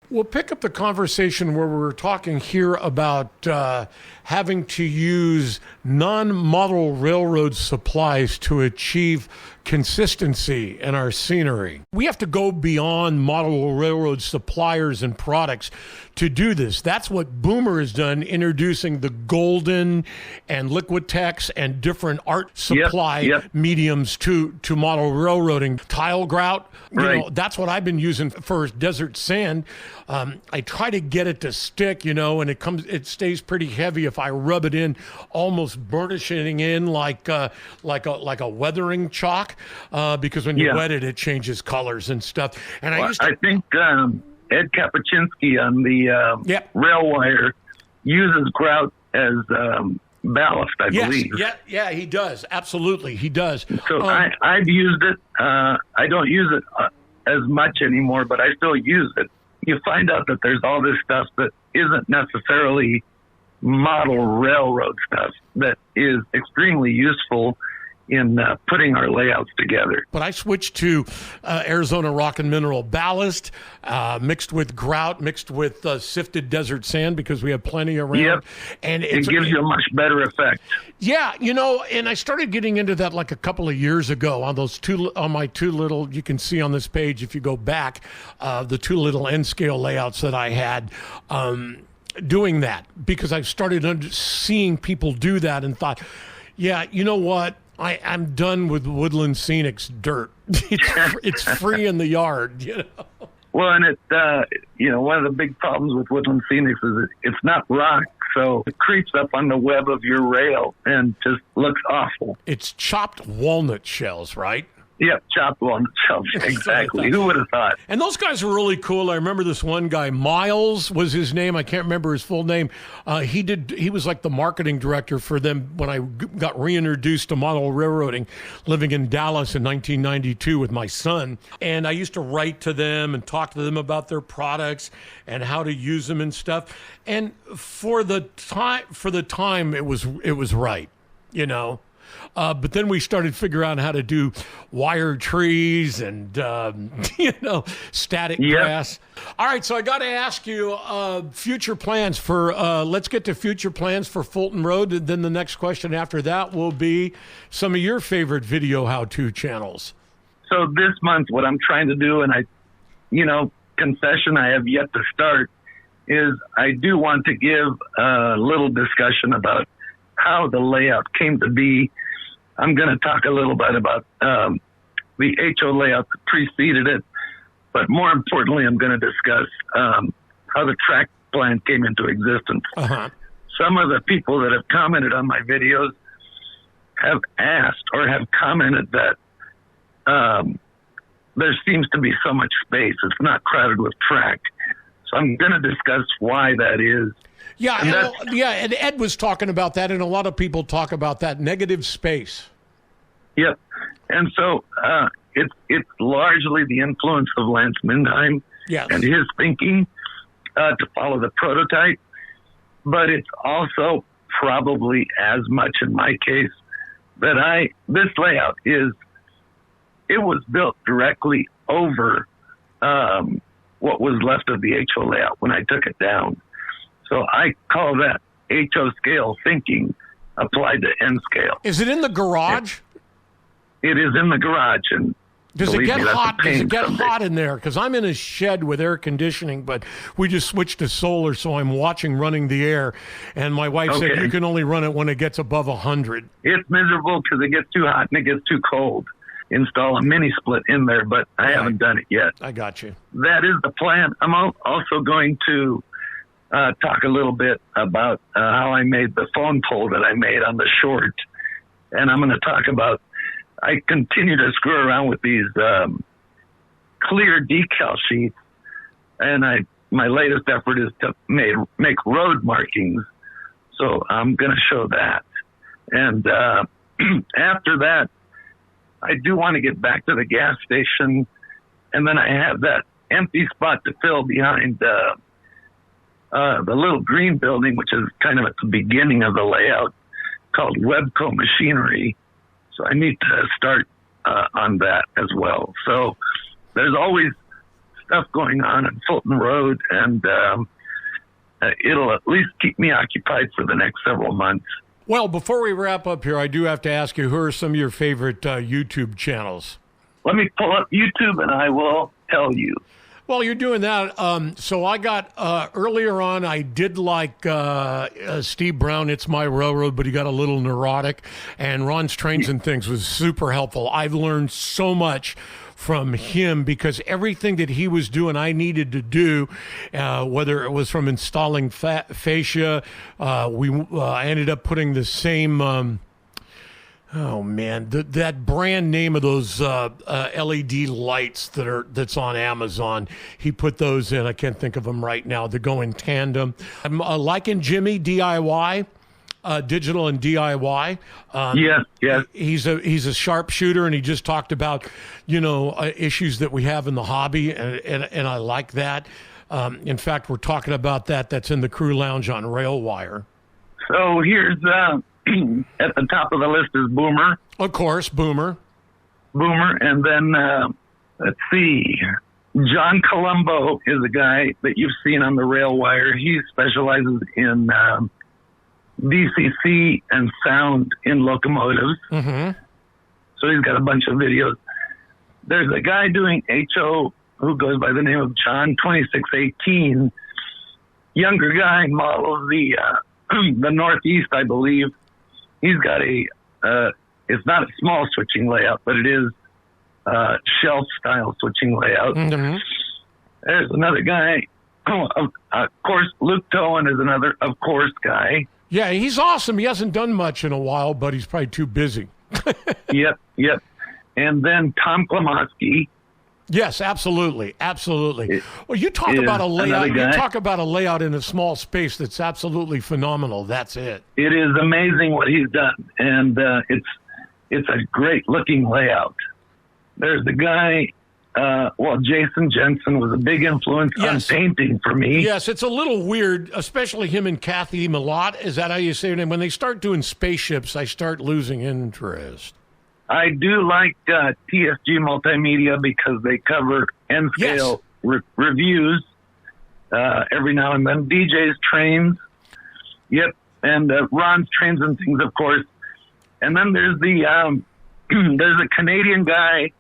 We'll pick up the conversation where we're talking here about having to use non-model railroad supplies to achieve consistency in our scenery. We have to go beyond model railroad suppliers and products to do this. That's what Boomer has done, introducing the Golden and Liquitex and different art supply mediums to model railroading. Tile grout, you know, that's what I've been using for desert sand. I try to get it to stick, you know, and it stays pretty heavy if I rub it in, almost burnishing in like a weathering chalk, because when you wet it, it changes colors and stuff. And I think Ed Kapuscinski on the rail wire uses grout as ballast, I believe. Yeah, he does. Absolutely, he does. So I've used it. I don't use it as much anymore, but I still use it. You find out that there's all this stuff that isn't necessarily model railroad stuff that is extremely useful in putting our layouts together. But I switched to Arizona Rock and Mineral ballast, mixed with grout, mixed with sifted desert sand, because we have plenty around. Yep. And it gives you a much better effect. Yeah, you know, and I started getting into that like a couple of years ago on my two little, you can see on this page if you go back, the two little N scale layouts that I had. Doing that because I started seeing people do that and thought, yeah, you know what? I'm done with Woodland Scenics dirt. It's free in the yard, you know. Well, and one of the big problems with Woodland Scenics is it's not rock, so it creeps up on the web of your rail and just looks awful. It's chopped walnut shells, right? Yep, chopped walnut shells. Exactly. Who would have thought? And those guys are really cool. I remember this one guy, Miles was his name. I can't remember his full name. He was like the marketing director for them when I got reintroduced to model railroading, living in Dallas in 1992 with my son. And I used to write to them and talk to them about their products and how to use them and stuff. And for the time, it was right, you know. But then we started figuring out how to do wire trees and, static grass. All right, so I got to ask you future plans for, let's get to future plans for Fulton Road. And then the next question after that will be some of your favorite video how-to channels. So this month, what I'm trying to do, and confession I have yet to start, is I do want to give a little discussion about how the layout came to be. I'm going to talk a little bit about the HO layout that preceded it, but more importantly, I'm going to discuss how the track plan came into existence. Uh-huh. Some of the people that have commented on my videos have asked or have commented that there seems to be so much space. It's not crowded with track. So I'm going to discuss why that is. Yeah, and Ed was talking about that, and a lot of people talk about that negative space. Yep, and so it's largely the influence of Lance Mindheim and his thinking to follow the prototype, but it's also probably as much in my case that this layout was built directly over what was left of the HO layout when I took it down. So I call that HO scale thinking applied to N scale. Is it in the garage? It is in the garage. And does it get hot? Does it get hot in there? Because I'm in a shed with air conditioning, but we just switched to solar, so I'm running the air. And my wife said you can only run it when it gets above 100. It's miserable because it gets too hot and it gets too cold. Install a mini split in there, but I haven't done it yet. I got you. That is the plan. I'm also going to talk a little bit about how I made the phone pole that I made on the short. And I'm going to talk about, I continue to screw around with these clear decal sheets. And my latest effort is to make road markings. So I'm going to show that. And after that, I do want to get back to the gas station. And then I have that empty spot to fill behind the little green building, which is kind of at the beginning of the layout, called Webco Machinery. So I need to start on that as well. So there's always stuff going on Fulton Road, and it'll at least keep me occupied for the next several months. Well, before we wrap up here, I do have to ask you, who are some of your favorite YouTube channels? Let me pull up YouTube and I will tell you. Well, you're doing that. So I got earlier on, I did like Steve Brown, It's My Railroad, but he got a little neurotic. And Ron's Trains and Things was super helpful. I've learned so much from him because everything that he was doing, I needed to do, whether it was from installing fascia. I ended up putting the same... oh man, that brand name of those LED lights that's on Amazon. He put those in. I can't think of them right now. They go in tandem. I'm liking Jimmy DIY, digital and DIY. Yes. He's a sharpshooter, and he just talked about issues that we have in the hobby, and I like that. In fact, we're talking about that. That's in the crew lounge on Railwire. So here's. At the top of the list is Boomer. Of course, Boomer. And then, let's see, John Colombo is a guy that you've seen on the Railwire. He specializes in DCC and sound in locomotives. Mm-hmm. So he's got a bunch of videos. There's a guy doing HO who goes by the name of John 2618. Younger guy, models the Northeast, I believe. He's got it's not a small switching layout, but it is shelf style switching layout. Mm-hmm. There's another guy. Of course, Luke Towan is another, of course, guy. Yeah, he's awesome. He hasn't done much in a while, but he's probably too busy. Yep. And then Tom Klomoski. Yes, absolutely. Well, you talk about a layout. You talk about a layout in a small space that's absolutely phenomenal. That's it. It is amazing what he's done, and it's a great looking layout. There's the guy. Jason Jensen was a big influence on painting for me. Yes, it's a little weird, especially him and Kathy Malott. Is that how you say her name? When they start doing spaceships, I start losing interest. I do like TSG Multimedia because they cover N-scale reviews every now and then. DJ's Trains, and Ron's Trains and Things, of course. And then there's there's a Canadian guy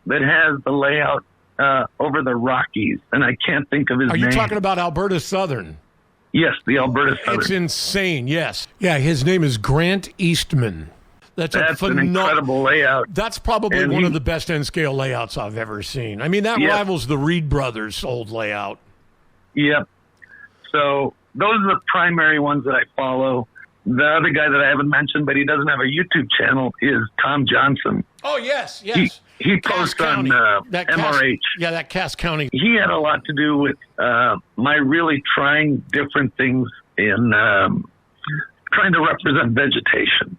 that has the layout over the Rockies, and I can't think of his name. Are you talking about Alberta Southern? Yes, the Alberta Southern. It's insane, yes. Yeah, his name is Grant Eastman. That's an incredible layout. That's probably one of the best N-scale layouts I've ever seen. I mean, that rivals the Reed Brothers' old layout. Yep. So those are the primary ones that I follow. The other guy that I haven't mentioned, but he doesn't have a YouTube channel, is Tom Johnson. Oh, yes. He posts on MRH. That Cass County. He had a lot to do with my really trying different things in trying to represent vegetation.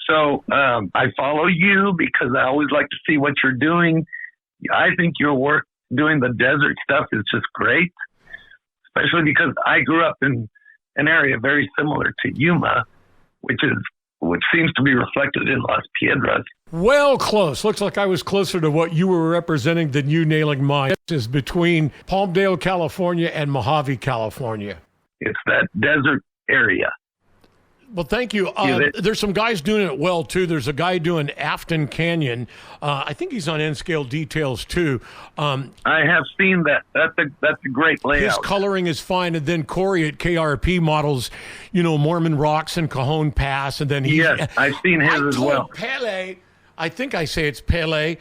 So I follow you because I always like to see what you're doing. I think your work doing the desert stuff is just great, especially because I grew up in an area very similar to Yuma, which seems to be reflected in Las Piedras. Well, close. Looks like I was closer to what you were representing than you nailing mine. This is between Palmdale, California and Mojave, California. It's that desert area. Well, thank you. There's some guys doing it well, too. There's a guy doing Afton Canyon. I think he's on N-scale details, too. I have seen that. That's a great layout. His coloring is fine. And then Corey at KRP models, Mormon Rocks and Cajon Pass. And then I've seen his as well. Pele, I think I say it's Pele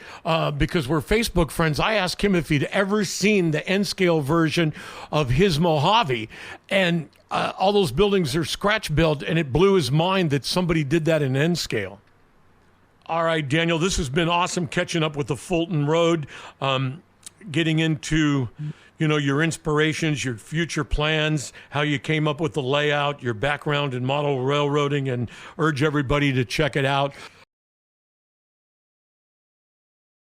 because we're Facebook friends. I asked him if he'd ever seen the N-scale version of his Mojave. And all those buildings are scratch built, and it blew his mind that somebody did that in N-scale. All right, Daniel, this has been awesome catching up with the Fulton Road, getting into your inspirations, your future plans, how you came up with the layout, your background in model railroading, and urge everybody to check it out.